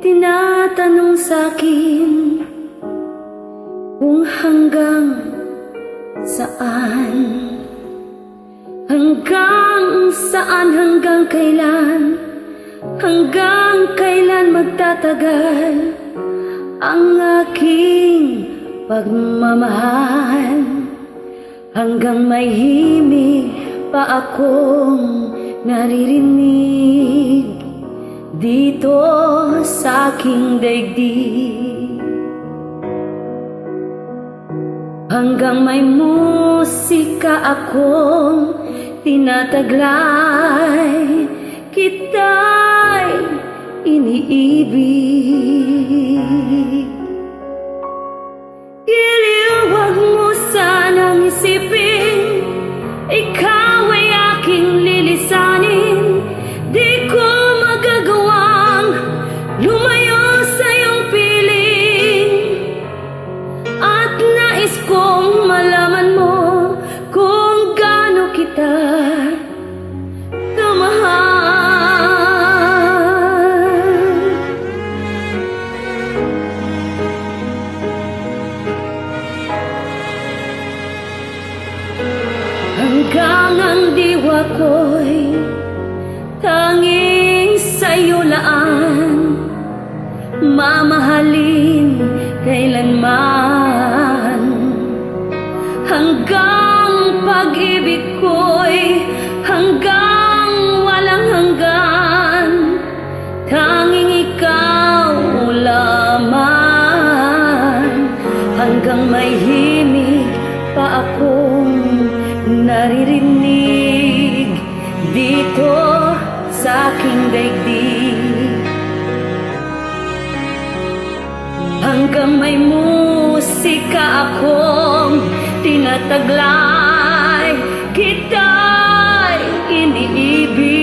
tinatanong sa'kin kung hanggang saan, hanggang kailan magtatagal ang aking pagmamahal, hanggang may himig pa akong naririnig dito sa aking daigdig, hanggang may musika akong tinataglay, kita'y iniibig. Giliw, wag mo sanang isipin ikaw ay aking lilisanin. Di ko magagawang lumayo sa iyong piling, at nais kong malaman mo kung gaano kita kamahal. Hanggang ang diwa ko'y tanging sa'yo laan, mamahalin kailanman. Hanggang pag-ibig ko'y hanggang walang hanggan, tanging ikaw lamang. Hanggang may himig pa akong naririnig dito sa aking daigdig, hanggang may musika akong tinataglay, kita'y iniibig.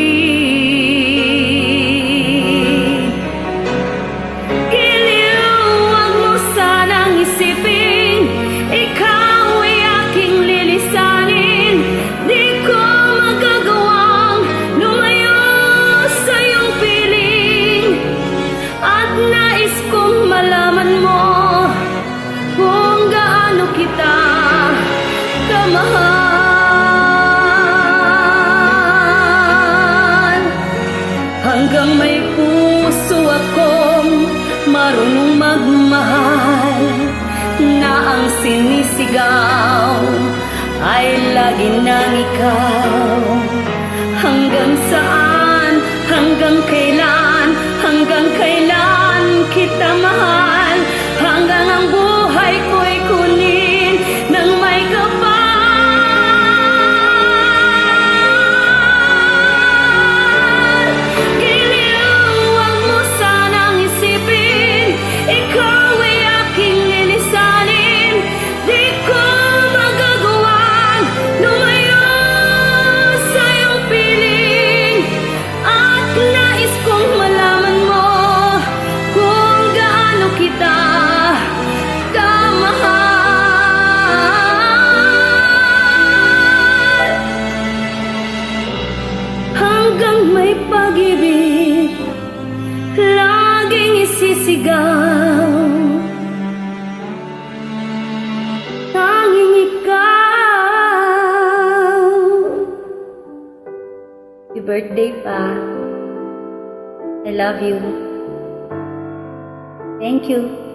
Giliw, wag mo sanang isipin ikaw ay aking lilisanin. Di ko magagawang lumayo sa iyong piling, at nais kong malaman mo kung gaano kita kamahal. Hanggang may puso akong marunong magmahal, na ang sinisigaw ay lagi nang ikaw. Hanggang saan, hanggang kailan kita mahal, hanggang ang buhay ko'y kunin ng may kapal. Giliw, wag mo sanang isipin ikaw ay aking lilisanin. Di ko magagawang lumayo sa iyong piling, at nais kong malaman mo kung gaano kita kamahal. Hanggang may pag-ibig laging isisigaw, tanging ikaw. Happy birthday pa. I love you. Thank you.